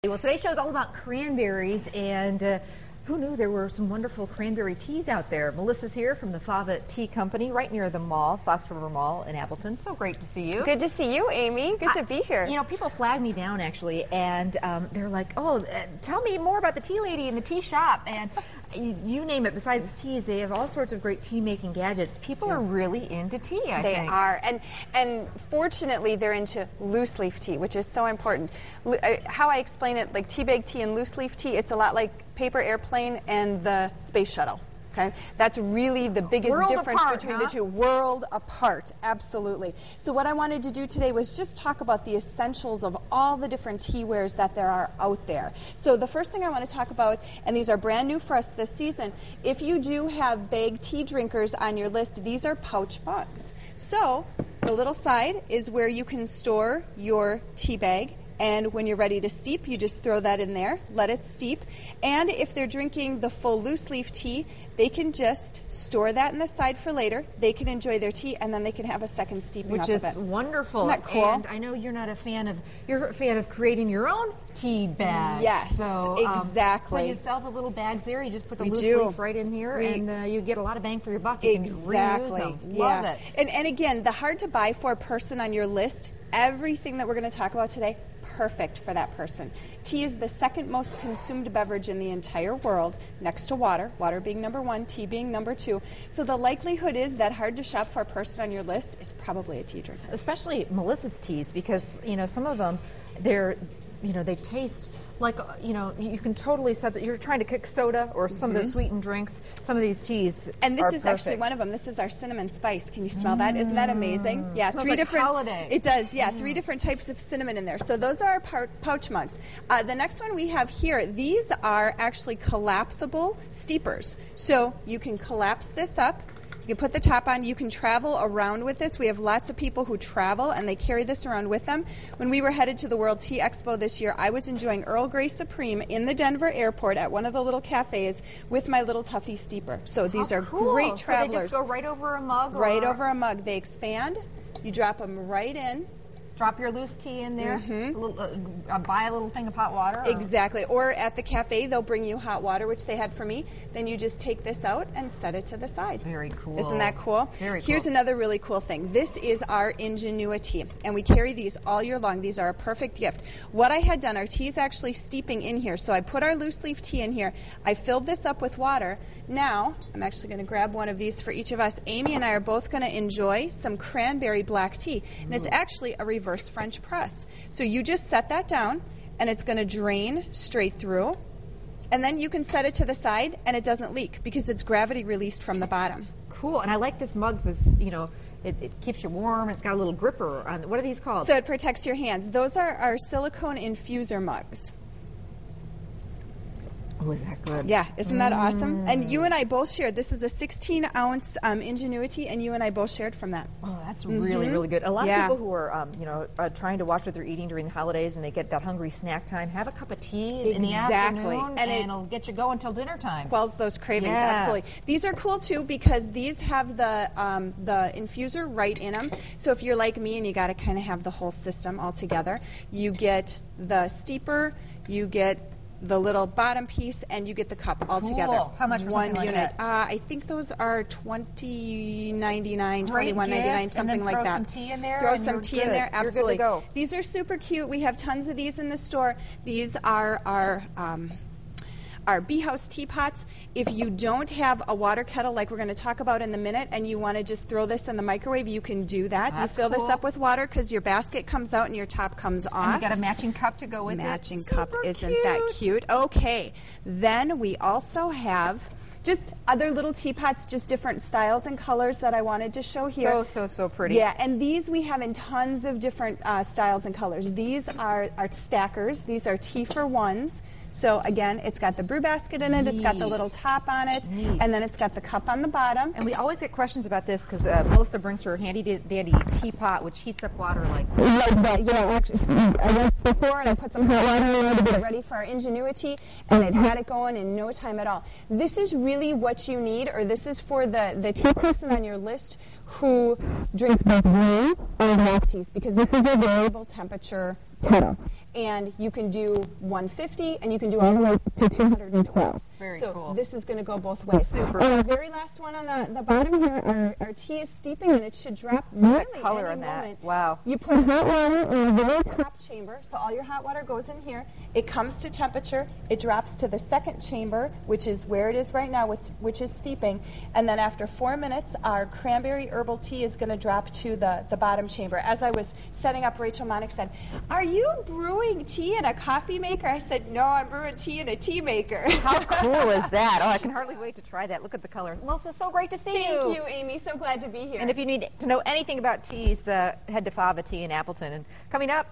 Well, today's show is all about cranberries, and who knew there were some wonderful cranberry teas out there? Melissa's here from the Fava Tea Company right near the mall, Fox River Mall in Appleton. So great to see you. Good to see you, Amy. Good to be here. You know, people flag me down, actually, and they're like, oh, tell me more about the tea lady in the tea shop. And you name it, besides teas, they have all sorts of great tea-making gadgets. People are really into tea, I think. They are, and fortunately, they're into loose-leaf tea, which is so important. How I explain it, like tea bag tea and loose-leaf tea, it's a lot like paper airplane and the space shuttle. Okay, that's really the biggest difference between the two. World apart, absolutely. So what I wanted to do today was just talk about the essentials of all the different tea wares that there are out there. So the first thing I want to talk about, and these are brand new for us this season, if you do have bag tea drinkers on your list, these are pouch mugs. So the little side is where you can store your tea bag. And when you're ready to steep, you just throw that in there, let it steep. And if they're drinking the full loose leaf tea, they can just store that in the side for later. They can enjoy their tea, and then they can have a second steeping up of it. Which is wonderful. Isn't that cool? And I know you're not a fan of, you're a fan of creating your own tea bags. Yes, so, exactly. So you sell the little bags there, you just put the loose leaf right in here, and you get a lot of bang for your buck. You can reuse them. Love it. And again, the hard to buy for person on your list, everything that we're going to talk about today, perfect for that person. Tea is the second most consumed beverage in the entire world, next to water, water being number one, tea being number two. So the likelihood is that hard to shop for a person on your list is probably a tea drinker. Especially Melissa's teas, because, you know, some of them, they taste like, you can totally you're trying to cook soda or some of the sweetened drinks, some of these teas and this are is perfect. Actually one of them. This is our cinnamon spice. Can you smell that? Isn't that amazing? Yeah, smells three like different holiday. It does. Yeah, 3 different types of cinnamon in there. So those are our pouch mugs. The next one we have here, these are actually collapsible steepers. So you can collapse this up. You can put the top on. You can travel around with this. We have lots of people who travel, and they carry this around with them. When we were headed to the World Tea Expo this year, I was enjoying Earl Grey Supreme in the Denver airport at one of the little cafes with my little Tuffy steeper. So these are great travelers. So they just go right over a mug? Right over a mug. They expand. You drop them right in. Drop your loose tea in there, buy a little thing of hot water. Exactly. Or at the cafe, they'll bring you hot water, which they had for me. Then you just take this out and set it to the side. Very cool. Isn't that cool? Very cool. Here's another really cool thing. This is our Ingenuity, and we carry these all year long. These are a perfect gift. What I had done, our tea is actually steeping in here, so I put our loose leaf tea in here. I filled this up with water. Now, I'm actually going to grab one of these for each of us. Amy and I are both going to enjoy some cranberry black tea, and it's actually a reverse French press. So you just set that down, and it's going to drain straight through, and then you can set it to the side, and it doesn't leak because it's gravity released from the bottom. Cool. And I like this mug because, it keeps you warm. It's got a little gripper on it. What are these called? So it protects your hands. Those are our silicone infuser mugs. Oh, is that good? Yeah, isn't that awesome? And you and I both shared. This is a 16-ounce Ingenuity, and you and I both shared from that. Oh, that's really, really good. A lot of people who are, trying to watch what they're eating during the holidays and they get that hungry snack time, have a cup of tea in the afternoon, and it'll get you going until dinner time. Quells those cravings, absolutely. These are cool, too, because these have the infuser right in them. So if you're like me and you got to kind of have the whole system all together, you get the steeper, you get the little bottom piece, and you get the cup all together. How much for something like that? I think those are $20.99, $21.99, something like that. Throw some tea in there. Throw some tea in there, absolutely. You're good to go. These are super cute. We have tons of these in the store. These are our bee house teapots. If you don't have a water kettle like we're going to talk about in a minute and you want to just throw this in the microwave, you can do that. You fill this up with water because your basket comes out and your top comes off. And you got a matching cup to go with it. Matching cup, isn't that cute? Okay, then we also have just other little teapots, just different styles and colors that I wanted to show here. So pretty. Yeah, and these we have in tons of different styles and colors. These are our stackers. These are tea for ones. So again, it's got the brew basket in it, it's got the little top on it, and then it's got the cup on the bottom. And we always get questions about this because Melissa brings her handy dandy teapot, which heats up water like that. Actually, I went before and I put some hot water in there to get it ready for our Ingenuity, and it had it going in no time at all. This is really what you need, or this is for the tea person on your list who drinks both green and black teas, because this is a variable temperature kettle. and you can do 150, and you can do all the way to 212. Very so cool. This is going to go both ways. Super. And the very last one on the bottom here, our tea is steeping, and it should drop really the color any on that. moment. Wow. You put hot water in the very top chamber, so all your hot water goes in here. It comes to temperature. It drops to the second chamber, which is where it is right now, which is steeping. And then after 4 minutes, our cranberry herbal tea is going to drop to the bottom chamber. As I was setting up, Rachel Monick said, "Are you brewing tea in a coffee maker?" I said, "No, I'm brewing tea in a tea maker." How cool is that? Oh, I can hardly wait to try that. Look at the color. Melissa, so great to see you. Thank you, Amy. So glad to be here. And if you need to know anything about teas, head to Fava Tea in Appleton. And coming up,